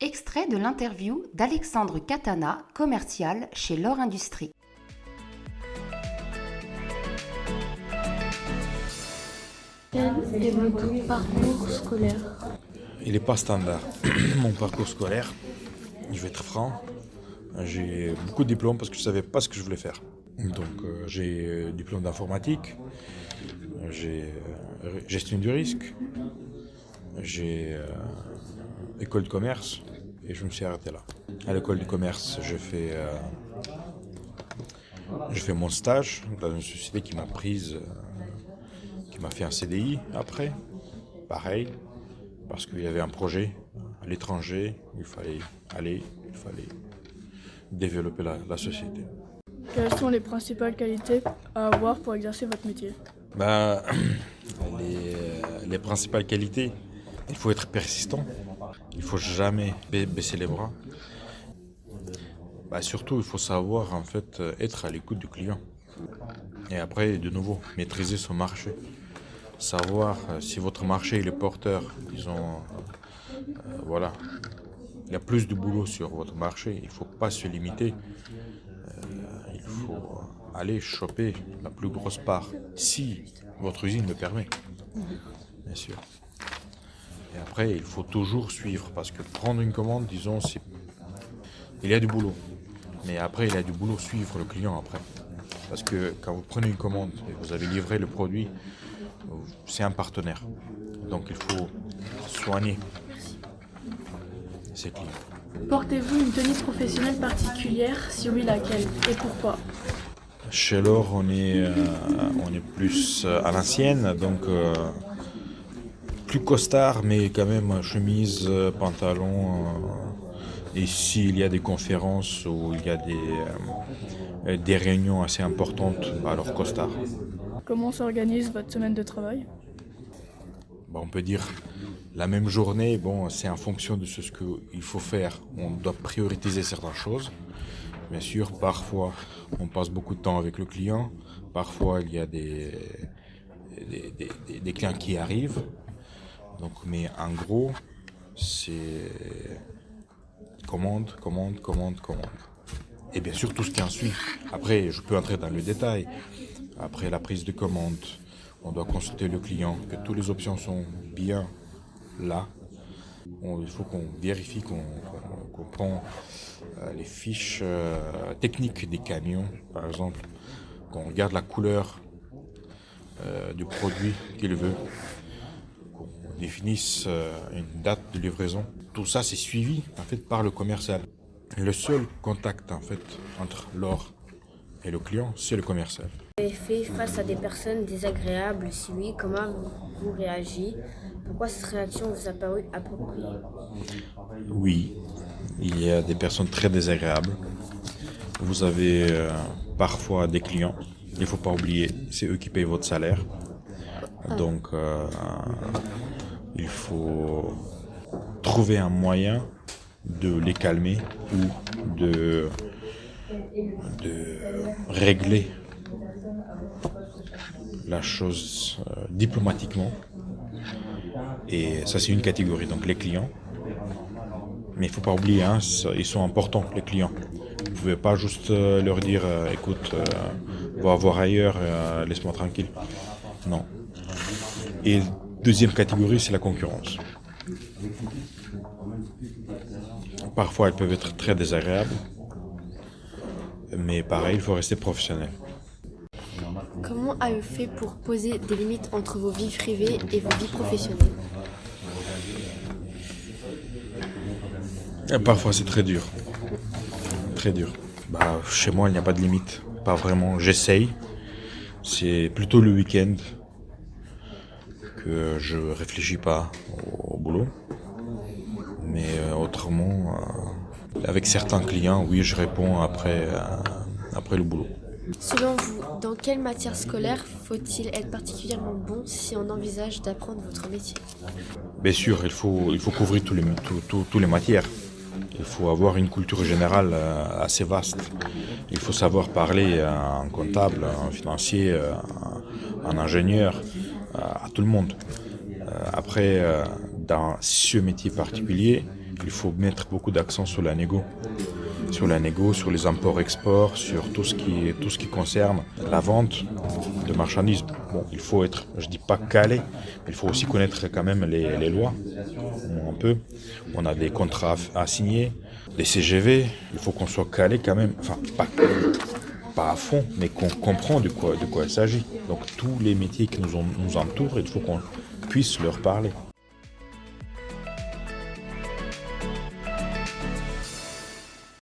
Extrait de l'interview d'Alexandre Catana, commercial chez L'Or Industrie. Quel est votre parcours scolaire? Il n'est pas standard. Mon parcours scolaire, je vais être franc, j'ai beaucoup de diplômes parce que je ne savais pas ce que je voulais faire. Donc j'ai diplôme d'informatique, j'ai gestion du risque, j'ai école de commerce et je me suis arrêté là. À l'école de commerce, je fais mon stage dans une société qui m'a prise, qui m'a fait un CDI après, pareil. Parce qu'il y avait un projet à l'étranger, il fallait développer la société. Quelles sont les principales qualités à avoir pour exercer votre métier? Les principales qualités, il faut être persistant, il ne faut jamais baisser les bras. Surtout, il faut savoir en fait être à l'écoute du client. Et après, de nouveau, maîtriser son marché. Savoir si votre marché il est porteur, disons, il y a plus de boulot sur votre marché, il ne faut pas se limiter, il faut aller choper la plus grosse part, si votre usine le permet, bien sûr. Et après, il faut toujours suivre, parce que prendre une commande, disons, il y a du boulot, mais après, il y a du boulot suivre le client après. Parce que quand vous prenez une commande et vous avez livré le produit, c'est un partenaire. Donc il faut soigner ses clients. Portez-vous une tenue professionnelle particulière? Si oui, laquelle et pourquoi? Chez L'Or, on est plus à l'ancienne, donc plus costard, mais quand même chemise, pantalon. Et s'il y a des conférences ou il y a des réunions assez importantes, alors costard. Comment s'organise votre semaine de travail? On peut dire la même journée, c'est en fonction de ce qu'il faut faire. On doit prioriser certaines choses. Bien sûr, parfois, on passe beaucoup de temps avec le client. Parfois, il y a des clients qui arrivent. Donc, mais en gros, c'est commande. Et bien sûr, tout ce qui en suit. Après, je peux entrer dans le détail. Après la prise de commande, on doit consulter le client, que toutes les options sont bien là. Il faut qu'on vérifie qu'on prend les fiches techniques des camions, par exemple, qu'on regarde la couleur du produit qu'il veut, qu'on définisse une date de livraison. Tout ça, c'est suivi en fait par le commercial. Le seul contact en fait entre L'Or et le client, c'est le commercial. Vous avez fait face à des personnes désagréables? Si oui, comment vous réagissez? Pourquoi cette réaction vous a paru appropriée? Oui, il y a des personnes très désagréables. Vous avez parfois des clients, il ne faut pas oublier, c'est eux qui payent votre salaire. Donc il faut trouver un moyen de les calmer ou de régler la chose diplomatiquement. Et ça, c'est une catégorie, donc les clients. Mais il ne faut pas oublier, ils sont importants, les clients. Vous ne pouvez pas juste leur dire écoute, va voir ailleurs, laisse-moi tranquille. Non. Et deuxième catégorie, c'est la concurrence. Parfois, elles peuvent être très désagréables. Mais pareil, il faut rester professionnel. Comment avez-vous fait pour poser des limites entre vos vies privées et vos vies professionnelles? Parfois, c'est très dur. Très dur. Chez moi, il n'y a pas de limite. Pas vraiment. J'essaye. C'est plutôt le week-end que je réfléchis pas au boulot. Mais autrement, avec certains clients, oui, je réponds après le boulot. Selon vous, dans quelle matière scolaire faut-il être particulièrement bon si on envisage d'apprendre votre métier? Bien sûr, il faut couvrir toutes les matières. Il faut avoir une culture générale assez vaste. Il faut savoir parler à un comptable, à un financier, à un ingénieur, à tout le monde. Après, dans ce métier particulier, il faut mettre beaucoup d'accent sur la négo. Sur les imports-exports, sur tout ce qui concerne la vente de marchandises. Bon, il faut être, je dis pas calé, mais il faut aussi connaître quand même les lois. Un peu. On a des contrats à signer, des CGV, il faut qu'on soit calé quand même, enfin pas à fond, mais qu'on comprend de quoi il s'agit. Donc tous les métiers qui nous entourent, il faut qu'on puisse leur parler.